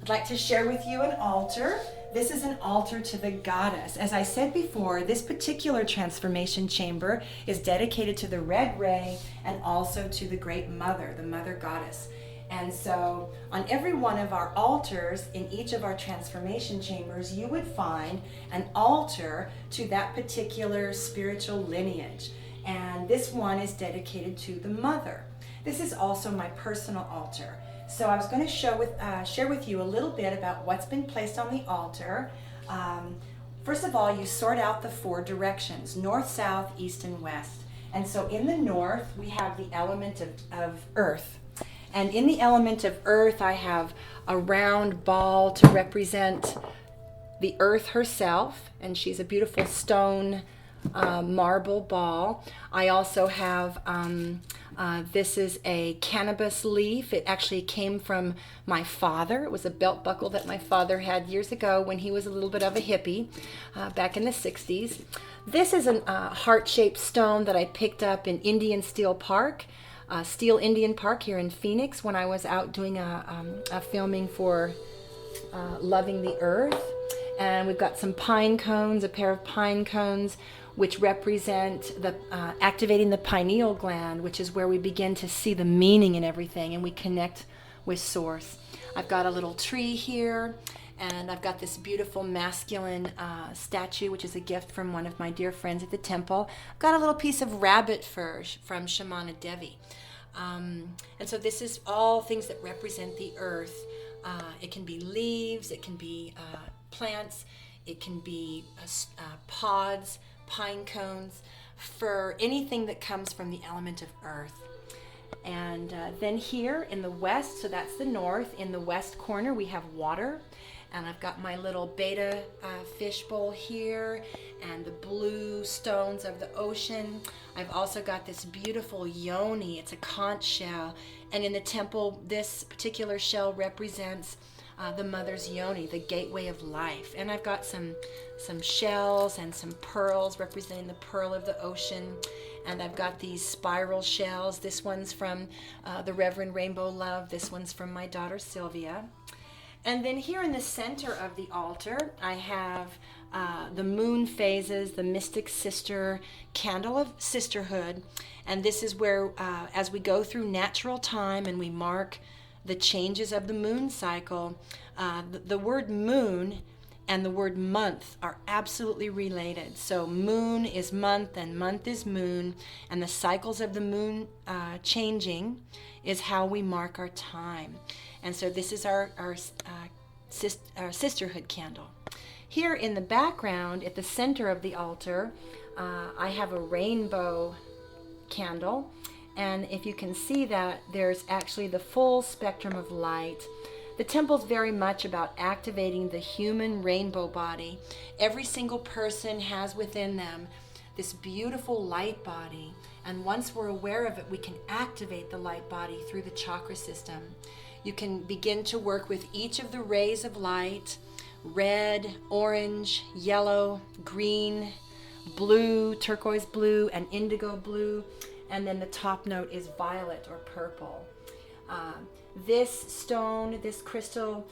I'd like to share with you an altar. This is an altar to the goddess. As I said before, this particular transformation chamber is dedicated to the red ray and also to the great mother, the mother goddess. And so on every one of our altars in each of our transformation chambers, you would find an altar to that particular spiritual lineage. And this one is dedicated to the mother. This is also my personal altar. So I was going to share with you a little bit about what's been placed on the altar. First of all, you sort out the four directions: north, south, east, and west. And so in the north, we have the element of earth. And in the element of earth, I have a round ball to represent the earth herself, and she's a beautiful stone marble ball. I also have this is a cannabis leaf. It actually came from my father. It was a belt buckle that my father had years ago when he was a little bit of a hippie back in the 60s. This is a heart-shaped stone that I picked up in Indian Steel Park, Steel Indian Park here in Phoenix, when I was out doing a filming for Loving the Earth. And we've got some pine cones, a pair of pine cones, which represent the activating the pineal gland, which is where we begin to see the meaning in everything and we connect with source. I've got a little tree here, and I've got this beautiful masculine statue, which is a gift from one of my dear friends at the temple. I've got a little piece of rabbit fur from Shamana Devi. And so this is all things that represent the earth. It can be leaves, it can be plants, it can be pods, pine cones, for anything that comes from the element of earth. And then here in the west, so that's the north, in the west corner we have water, and I've got my little beta fish bowl here and the blue stones of the ocean. I've also got this beautiful yoni. It's a conch shell, and in the temple this particular shell represents the mother's yoni, the gateway of life. And I've got some shells and some pearls representing the pearl of the ocean. And I've got these spiral shells. This one's from the Reverend Rainbow Love. This one's from my daughter Sylvia. And then here in the center of the altar, I have the moon phases, the mystic sister candle of sisterhood. And this is where, as we go through natural time and we mark the changes of the moon cycle, the word moon and the word month are absolutely related. So moon is month and month is moon, and the cycles of the moon changing is how we mark our time. And so this is our sisterhood candle. Here in the background, at the center of the altar, I have a rainbow candle. And if you can see that, there's actually the full spectrum of light. The temple's very much about activating the human rainbow body. Every single person has within them this beautiful light body. And once we're aware of it, we can activate the light body through the chakra system. You can begin to work with each of the rays of light: red, orange, yellow, green, blue, turquoise blue, and indigo blue. And then the top note is violet or purple. This stone, this crystal,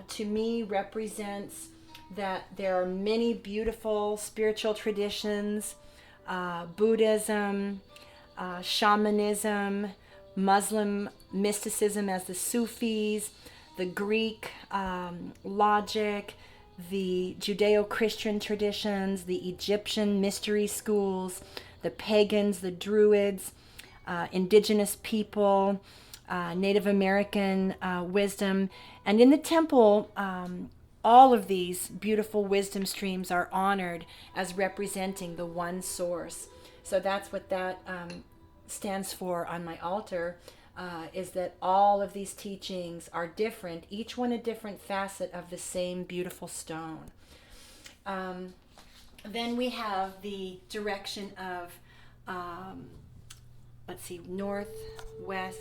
to me represents that there are many beautiful spiritual traditions: Buddhism, shamanism, Muslim mysticism as the Sufis, the Greek logic, the Judeo-Christian traditions, the Egyptian mystery schools, the pagans, the druids, indigenous people, Native American wisdom. And in the temple, all of these beautiful wisdom streams are honored as representing the one source. So that's what that stands for on my altar, is that all of these teachings are different, each one a different facet of the same beautiful stone. Then we have the direction of, north, west,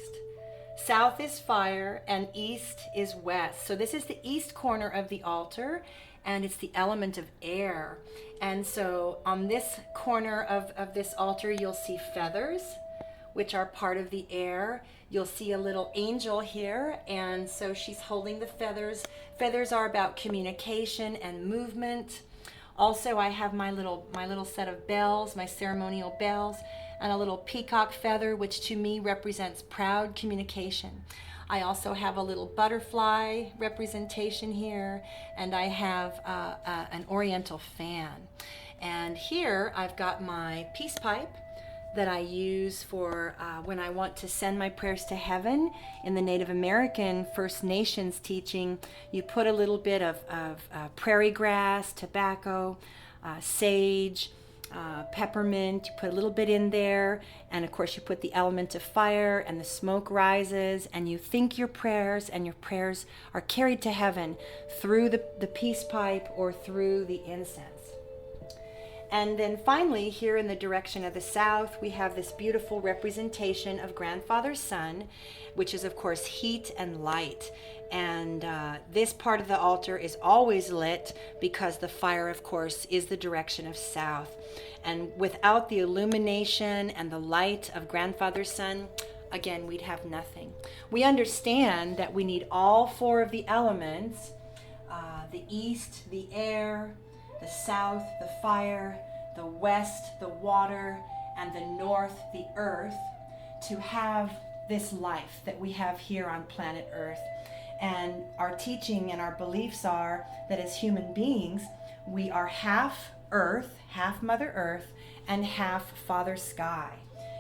south is fire, and east is west. So this is the east corner of the altar, and it's the element of air. And so on this corner of this altar, you'll see feathers, which are part of the air. You'll see a little angel here, and so she's holding the feathers. Feathers are about communication and movement. Also, I have my little set of bells, my ceremonial bells, and a little peacock feather, which to me represents proud communication. I also have a little butterfly representation here, and I have an oriental fan. And here I've got my peace pipe that I use for when I want to send my prayers to heaven. In the Native American First Nations teaching, you put a little bit of prairie grass, tobacco, sage, peppermint, you put a little bit in there, and of course you put the element of fire, and the smoke rises, and you think your prayers, and your prayers are carried to heaven through the peace pipe or through the incense. And then finally, here in the direction of the south, we have this beautiful representation of Grandfather Sun, which is of course heat and light. And this part of the altar is always lit because the fire, of course, is the direction of south. And without the illumination and the light of Grandfather Sun, again, we'd have nothing. We understand that we need all four of the elements, the east, the air, the south, the fire, the west, the water, and the north, the earth, to have this life that we have here on planet Earth. And our teaching and our beliefs are that as human beings, we are half earth, half Mother Earth, and half Father Sky.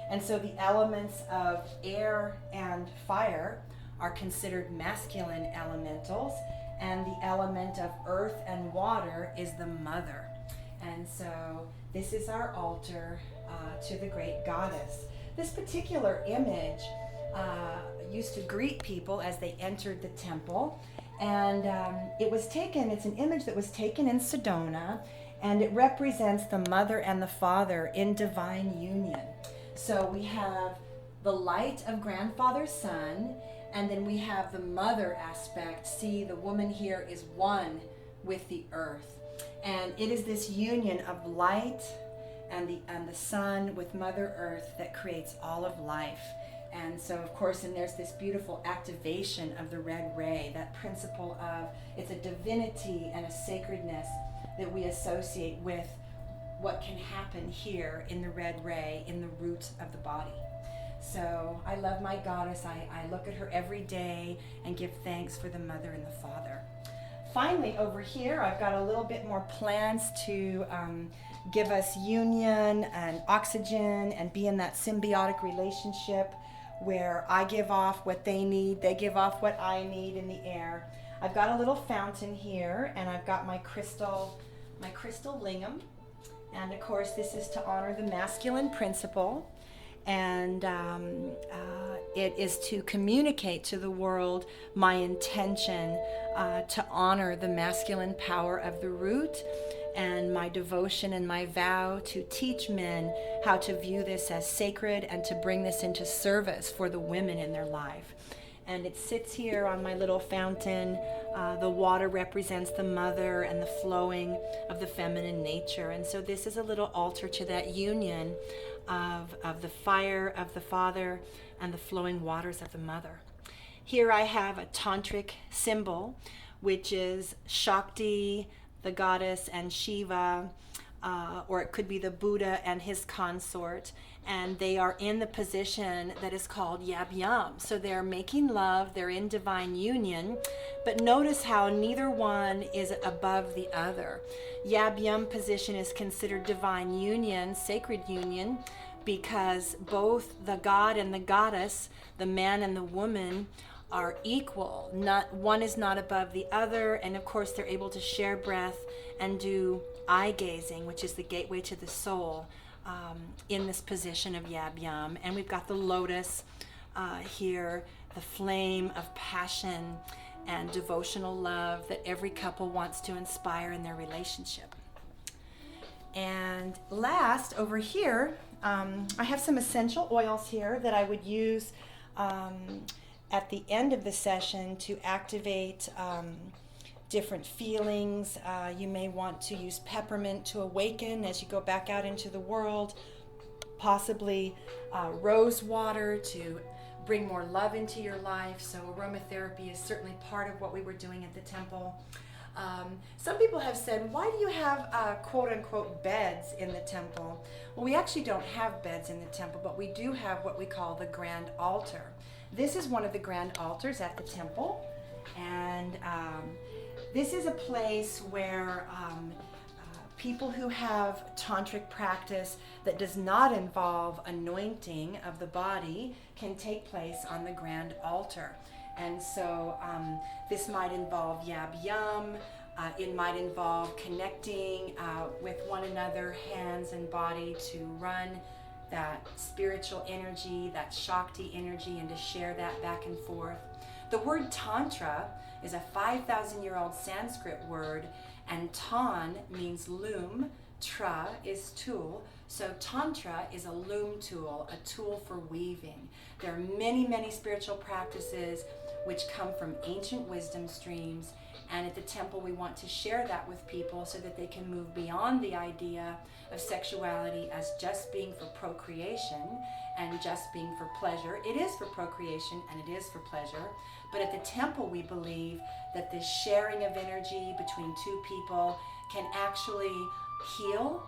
And so the elements of air and fire are considered masculine elementals, and the element of earth and water is the mother. And so this is our altar to the great goddess. This particular image used to greet people as they entered the temple, and it's an image that was taken in Sedona, and it represents the mother and the father in divine union. So we have the light of Grandfather Sun, and then we have the mother aspect. See, the woman here is one with the earth. And it is this union of light and the sun with Mother Earth that creates all of life. And so, of course, and there's this beautiful activation of the red ray, that principle of it's a divinity and a sacredness that we associate with what can happen here in the red ray, in the root of the body. So I love my goddess. I look at her every day and give thanks for the mother and the father. Finally, over here, I've got a little bit more plants to give us union and oxygen and be in that symbiotic relationship where I give off what they need, they give off what I need in the air. I've got a little fountain here, and I've got my crystal lingam. And of course, this is to honor the masculine principle. And it is to communicate to the world my intention to honor the masculine power of the root, and my devotion and my vow to teach men how to view this as sacred and to bring this into service for the women in their life. And it sits here on my little fountain. The water represents the mother and the flowing of the feminine nature. And so this is a little altar to that union of the fire of the father and the flowing waters of the mother. Here I have a tantric symbol, which is Shakti, the goddess, and Shiva, or it could be the Buddha and his consort, and they are in the position that is called Yab Yam. So they're making love, they're in divine union, but notice how neither one is above the other. Yab Yam position is considered divine union, sacred union, because both the god and the goddess, the man and the woman, are equal. Not one is not above the other, and of course they're able to share breath and do eye gazing, which is the gateway to the soul, in this position of Yab Yam. And we've got the lotus here, the flame of passion and devotional love that every couple wants to inspire in their relationship. And last, over here, I have some essential oils here that I would use at the end of the session to activate different feelings. You may want to use peppermint to awaken as you go back out into the world. possibly rose water to bring more love into your life. So aromatherapy is certainly part of what we were doing at the temple. Some people have said, why do you have quote unquote beds in the temple? Well, we actually don't have beds in the temple, but we do have what we call the grand altar. This is one of the grand altars at the temple, and this is a place where people who have tantric practice that does not involve anointing of the body can take place on the grand altar. And so this might involve Yab Yam. It might involve connecting with one another, hands and body, to run that spiritual energy, that Shakti energy, and to share that back and forth. The word Tantra is a 5,000-year-old Sanskrit word, and Tan means loom, Tra is tool. So Tantra is a loom tool, a tool for weaving. There are many, many spiritual practices which come from ancient wisdom streams, and at the temple we want to share that with people so that they can move beyond the idea of sexuality as just being for procreation and just being for pleasure. It is for procreation and it is for pleasure, but at the temple we believe that this sharing of energy between two people can actually heal,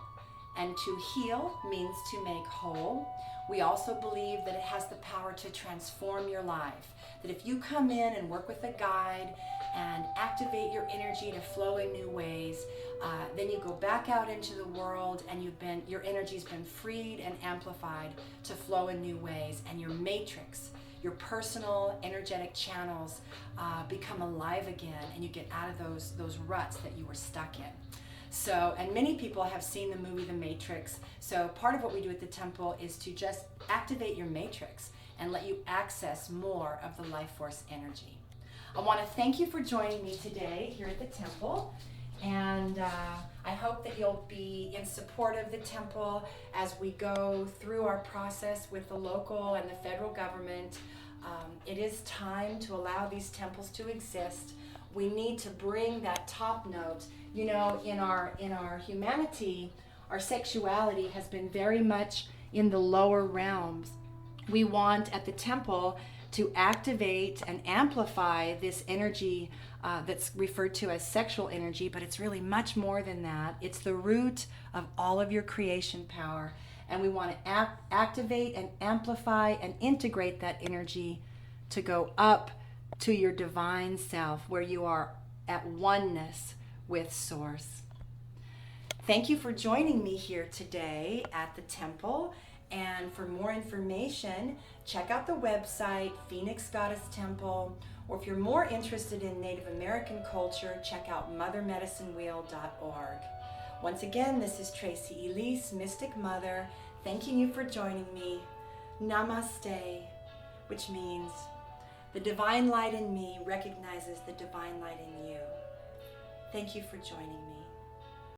and to heal means to make whole. We also believe that it has the power to transform your life, that if you come in and work with a guide and activate your energy to flow in new ways, then you go back out into the world and your energy's been freed and amplified to flow in new ways, and your matrix, your personal energetic channels become alive again, and you get out of those ruts that you were stuck in. So, and many people have seen the movie The Matrix. So part of what we do at the temple is to just activate your matrix and let you access more of the life force energy. I want to thank you for joining me today here at the temple. And I hope that you'll be in support of the temple as we go through our process with the local and the federal government. It is time to allow these temples to exist. We need to bring that top note. You know, in our humanity, our sexuality has been very much in the lower realms. We want at the temple to activate and amplify this energy that's referred to as sexual energy, but it's really much more than that. It's the root of all of your creation power. And we want to activate and amplify and integrate that energy to go up to your divine self, where you are at oneness with Source. Thank you for joining me here today at the temple. And for more information, check out the website, Phoenix Goddess Temple, or if you're more interested in Native American culture, check out mothermedicinewheel.org. Once again, this is Tracy Elise, Mystic Mother, thanking you for joining me. Namaste, which means the divine light in me recognizes the divine light in you. Thank you for joining me.